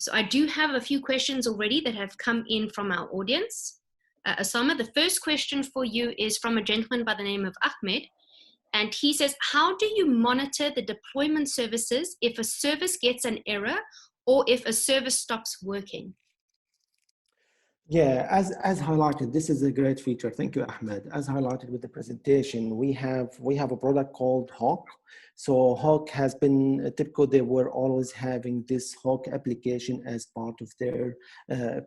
So I do have a few questions already that have come in from our audience. Osama, the first question for you is from a gentleman by the name of Ahmed. And he says, how do you monitor the deployment services if a service gets an error or if a service stops working? Yeah, as highlighted, this is a great feature. Thank you, Ahmed. As highlighted with the presentation, we have a product called Hawk. So Hawk has been TIBCO. They were always having this Hawk application as part of their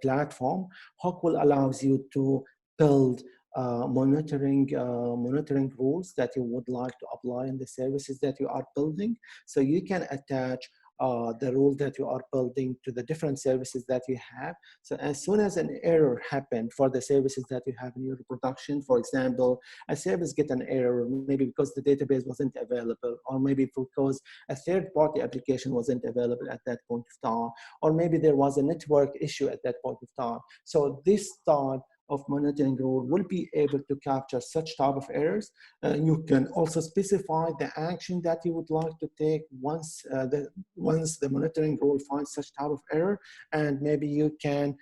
platform. Hawk will allows you to build monitoring rules that you would like to apply in the services that you are building. So you can attach the rule that you are building to the different services that you have. So as soon as an error happened for the services that you have in your production, for example, a service get an error, maybe because the database wasn't available, or maybe because a third-party application wasn't available at that point of time, or maybe there was a network issue at that point of time. So this type of monitoring rule will be able to capture such type of errors. You can also specify the action that you would like to take once the monitoring rule finds such type of error, and maybe you can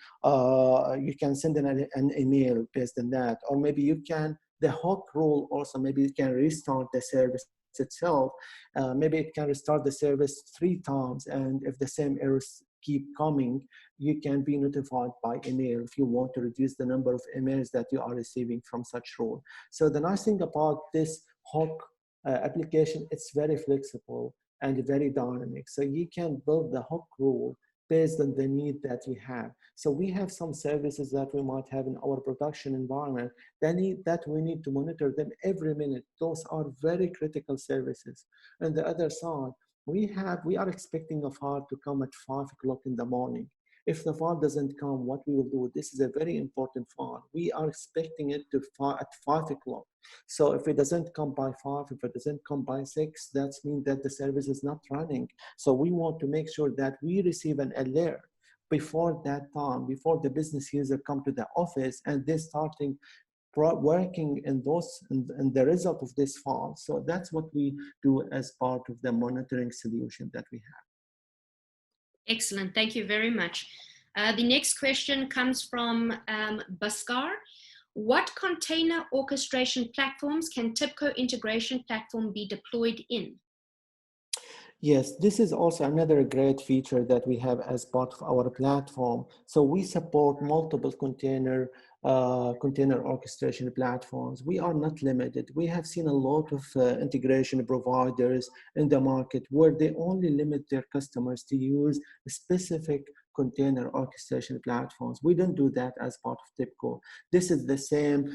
send an email based on that, or maybe you can, the Hawk rule also, maybe you can restart the service itself. Maybe it can restart the service 3 times, and if the same errors keep coming, you can be notified by email if you want to reduce the number of emails that you are receiving from such rule. So the nice thing about this Hawk application, it's very flexible and very dynamic. So you can build the Hawk rule based on the need that you have. So we have some services that we might have in our production environment that we need to monitor them every minute. Those are very critical services. On the other side, we are expecting a file to come at 5 o'clock in the morning. If the file doesn't come, what we will do, this is a very important file. We are expecting it to at 5 o'clock. So if it doesn't come by 5, if it doesn't come by 6, that means that the service is not running. So we want to make sure that we receive an alert before that time, before the business user come to the office and they're starting working in the result of this file. So that's what we do as part of the monitoring solution that we have. Excellent, thank you very much. The next question comes from Bhaskar. What container orchestration platforms can TIBCO integration platform be deployed in? Yes, this is also another great feature that we have as part of our platform. So we support multiple container orchestration platforms. We are not limited. We have seen a lot of integration providers in the market where they only limit their customers to use specific container orchestration platforms. We don't do that as part of TIBCO. This is the same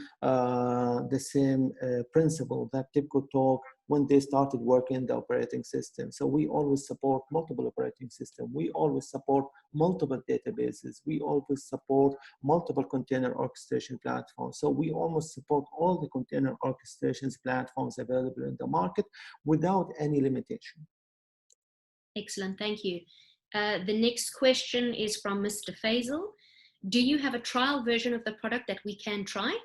principle that TIBCO took when they started working in the operating system. So we always support multiple operating systems. We always support multiple databases. We always support multiple container orchestration platforms. So we almost support all the container orchestration platforms available in the market without any limitation. Excellent, thank you. The next question is from Mr. Faisal. Do you have a trial version of the product that we can try?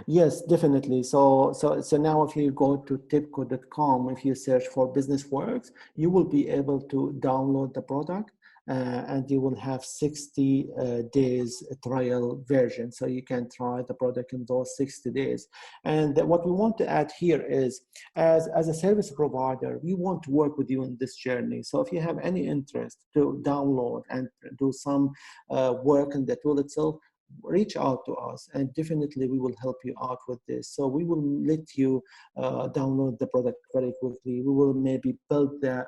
Yes, definitely. So now if you go to tibco.com, if you search for BusinessWorks, you will be able to download the product and you will have 60 days trial version. So you can try the product in those 60 days. And what we want to add here is, as a service provider, we want to work with you in this journey. So if you have any interest to download and do some work in the tool itself, reach out to us and definitely we will help you out with this. So we will let you download the product very quickly. We will maybe build the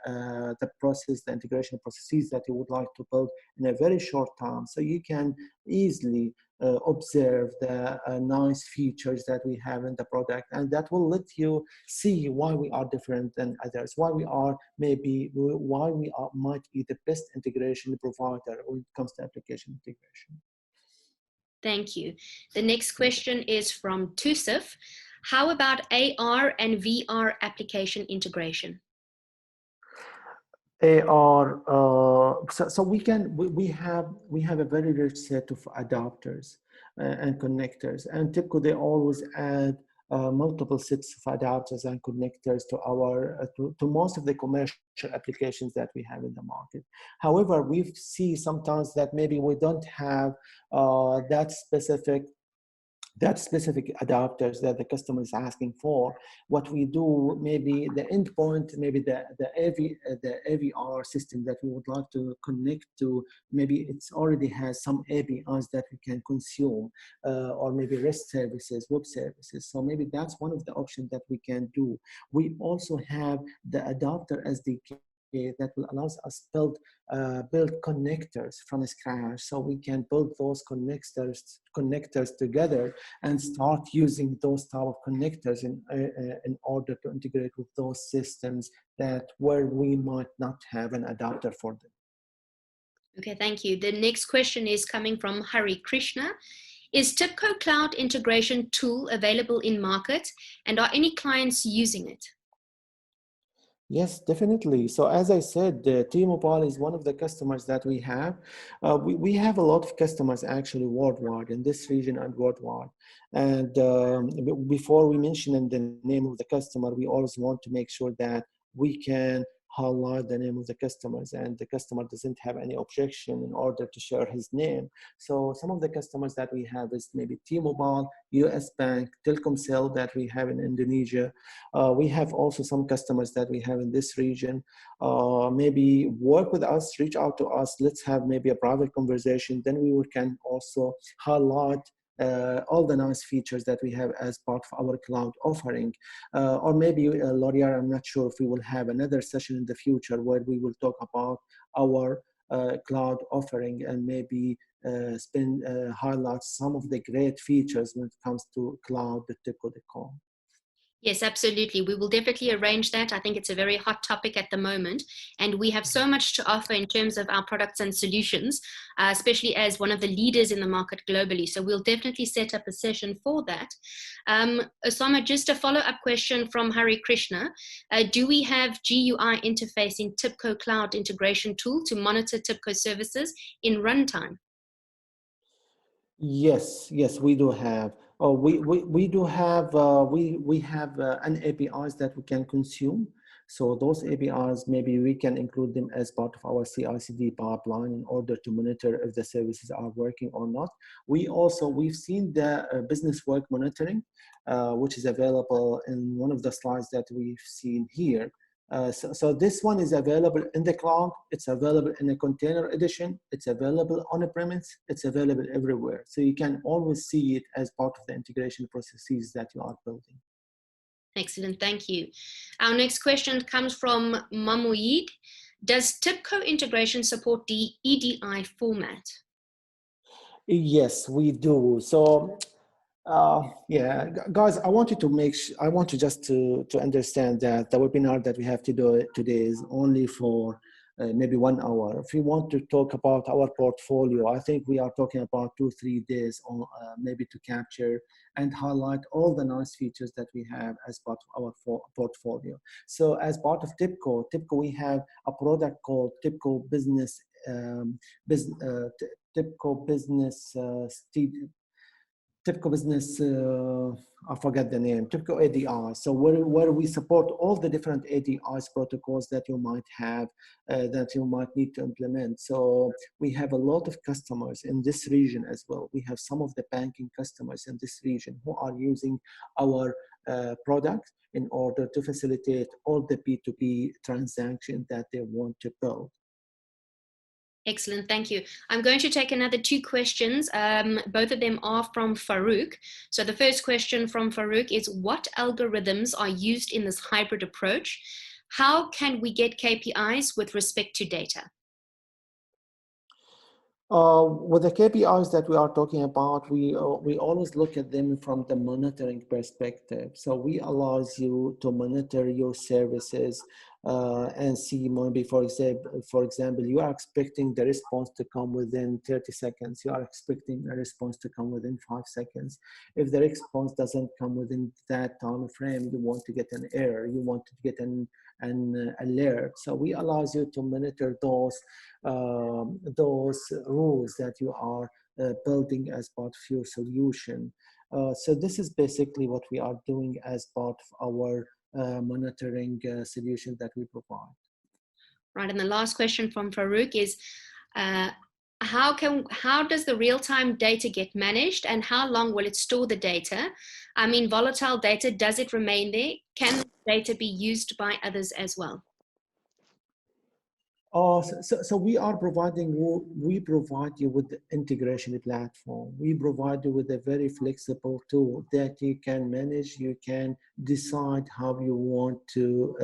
integration processes that you would like to build in a very short time. So you can easily observe the nice features that we have in the product, and that will let you see why we are different than others, why we might be the best integration provider when it comes to application integration. Thank you. The next question is from Tusif. How about AR and VR application integration? AR, so we have a very rich set of adapters and connectors, and TIBCO, they always add multiple sets of adapters and connectors to our to most of the commercial applications that we have in the market. However, we see sometimes that maybe we don't have that specific adapters that the customer is asking for. What we do, maybe the endpoint, maybe the AVR system that we would like to connect to, maybe it's already has some APIs that we can consume, or maybe REST services, web services. So maybe that's one of the options that we can do. We also have the adapter SDK that will allow us build connectors from scratch, so we can build those connectors together and start using those type of connectors in order to integrate with those systems that where we might not have an adapter for them. Okay, thank you. The next question is coming from Hari Krishna. Is TIBCO Cloud Integration Tool available in market, and are any clients using it? Yes, definitely. So as I said, T-Mobile is one of the customers that we have. We have a lot of customers actually worldwide, in this region and worldwide. And before we mention the name of the customer, we always want to make sure that we can highlight the name of the customers and the customer doesn't have any objection in order to share his name. So some of the customers that we have is maybe T-Mobile, US Bank, Telkomsel that we have in Indonesia. We have also some customers that we have in this region. Maybe work with us, reach out to us, let's have maybe a private conversation. Then we can also highlight all the nice features that we have as part of our cloud offering. Or maybe, L'Oreal, I'm not sure if we will have another session in the future where we will talk about our cloud offering and maybe highlight some of the great features when it comes to cloud.tibco.com. Yes, absolutely. We will definitely arrange that. I think it's a very hot topic at the moment, and we have so much to offer in terms of our products and solutions, especially as one of the leaders in the market globally. So we'll definitely set up a session for that. Osama, just a follow-up question from Hari Krishna. Do we have GUI interface in TIBCO Cloud Integration Tool to monitor TIBCO services in runtime? Yes, we do have. We do have we have an APIs that we can consume. So those APIs, maybe we can include them as part of our CI/CD pipeline in order to monitor if the services are working or not. We've seen the business work monitoring, which is available in one of the slides that we've seen here. So this one is available in the cloud, it's available in a container edition, it's available on a premise, it's available everywhere. So you can always see it as part of the integration processes that you are building. Excellent, thank you. Our next question comes from Mamoyed. Does TIBCO integration support the EDI format? Yes, we do. So yeah, guys, I want you just to understand that the webinar that we have to do today is only for maybe 1 hour. If we want to talk about our portfolio, I think we are talking about 2-3 days on maybe to capture and highlight all the nice features that we have as part of our portfolio. So as part of TIBCO, we have a product called TIBCO Business TIBCO Business TIBCO Business, I forget the name, TIBCO ADI. So where we support all the different ADIs protocols that you might have, that you might need to implement. So we have a lot of customers in this region as well. We have some of the banking customers in this region who are using our product in order to facilitate all the P2P transactions that they want to build. Excellent, thank you. I'm going to take another 2 questions. Both of them are from Farouk. So the first question from Farouk is, what algorithms are used in this hybrid approach? How can we get KPIs with respect to data? With the KPIs that we are talking about, we always look at them from the monitoring perspective. So we allows you to monitor your services and see maybe, for example, you are expecting the response to come within 30 seconds. You are expecting a response to come within 5 seconds. If the response doesn't come within that time frame, you want to get an error. You want to get an alert. So we allows you to monitor those rules that you are building as part of your solution. So this is basically what we are doing as part of our monitoring solution that we provide. Right, and the last question from Farouk is, how does the real-time data get managed, and how long will it store the data? I mean, volatile data, does it remain there? Can the data be used by others as well? So we provide you with the integration platform. We provide you with a very flexible tool that you can manage. You can decide how you want to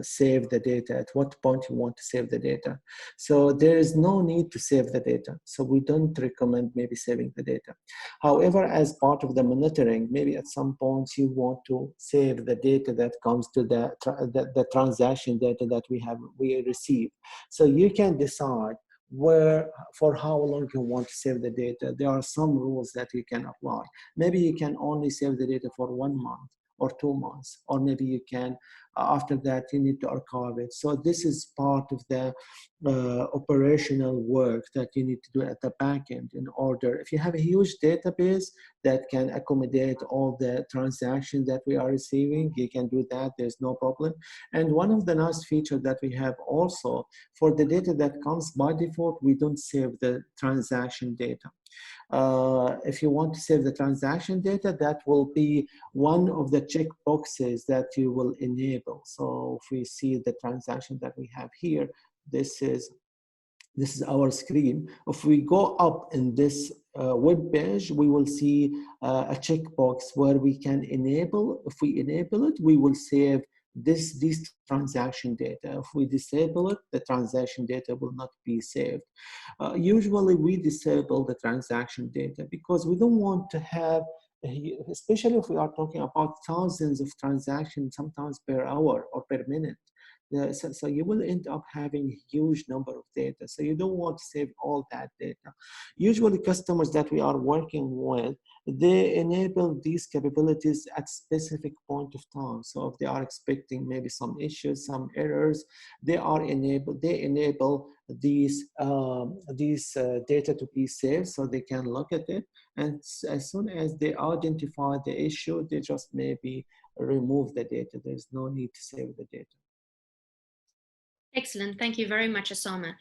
save the data, at what point you want to save the data. So there is no need to save the data. So we don't recommend maybe saving the data. However, as part of the monitoring, maybe at some points you want to save the data that comes to the transaction data that we receive. So you can decide for how long you want to save the data. There are some rules that you can apply. Maybe you can only save the data for 1 month or 2 months, or maybe you can, after that, you need to archive it. So this is part of the operational work that you need to do at the back end in order. If you have a huge database that can accommodate all the transactions that we are receiving, you can do that, there's no problem. And one of the nice features that we have also, for the data that comes by default, we don't save the transaction data. If you want to save the transaction data, that will be one of the check boxes that you will enable. So if we see the transaction that we have here, this is our screen. If we go up in this web page, we will see a checkbox where we can enable. If we enable it, we will save this transaction data. If we disable it, the transaction data will not be saved. Usually we disable the transaction data because we don't want to have, especially if we are talking about thousands of transactions, sometimes per hour or per minute. So you will end up having a huge number of data. So you don't want to save all that data. Usually customers that we are working with, they enable these capabilities at specific point of time. So if they are expecting maybe some issues, some errors, they enable these data to be saved so they can look at it. And as soon as they identify the issue, they just maybe remove the data. There's no need to save the data. Excellent. Thank you very much, Osama.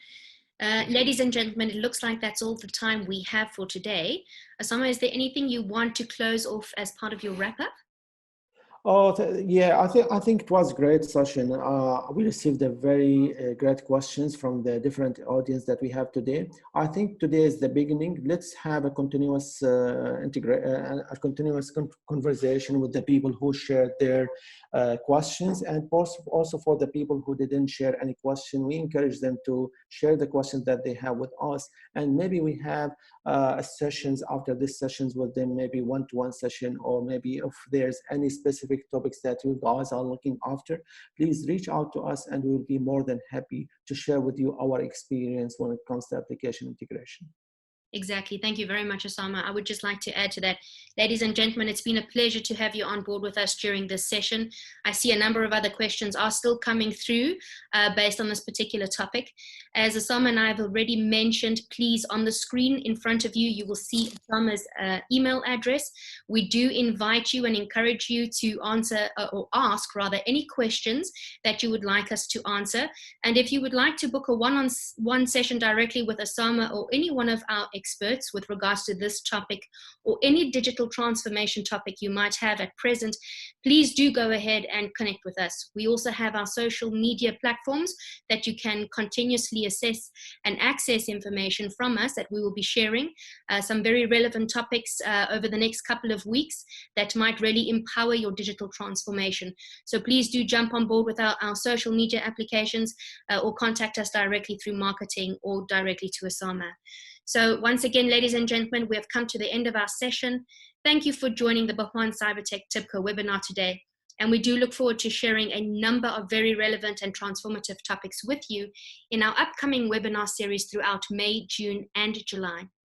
Ladies and gentlemen, it looks like that's all the time we have for today. Osama, is there anything you want to close off as part of your wrap-up? Yeah, I think it was a great session. We received a very great questions from the different audience that we have today. I think today is the beginning. Let's have a continuous conversation with the people who shared their questions, and also for the people who didn't share any question, we encourage them to share the questions that they have with us, and maybe we have sessions after these sessions with them, maybe one-to-one session, or maybe if there's any specific topics that you guys are looking after, please reach out to us and we'll be more than happy to share with you our experience when it comes to application integration. Exactly. Thank you very much, Osama. I would just like to add to that. Ladies and gentlemen, it's been a pleasure to have you on board with us during this session. I see a number of other questions are still coming through based on this particular topic. As Osama and I have already mentioned, please, on the screen in front of you, you will see Osama's email address. We do invite you and encourage you to answer or ask rather any questions that you would like us to answer. And if you would like to book a one-on-one session directly with Osama or any one of our experts with regards to this topic or any digital transformation topic you might have at present, please do go ahead and connect with us. We also have our social media platforms that you can continuously assess and access information from us that we will be sharing some very relevant topics over the next couple of weeks that might really empower your digital transformation. So please do jump on board with our social media applications or contact us directly through marketing or directly to Osama. So once again, ladies and gentlemen, we have come to the end of our session. Thank you for joining the Bahwan Cybertech TIBCO webinar today. And we do look forward to sharing a number of very relevant and transformative topics with you in our upcoming webinar series throughout May, June, and July.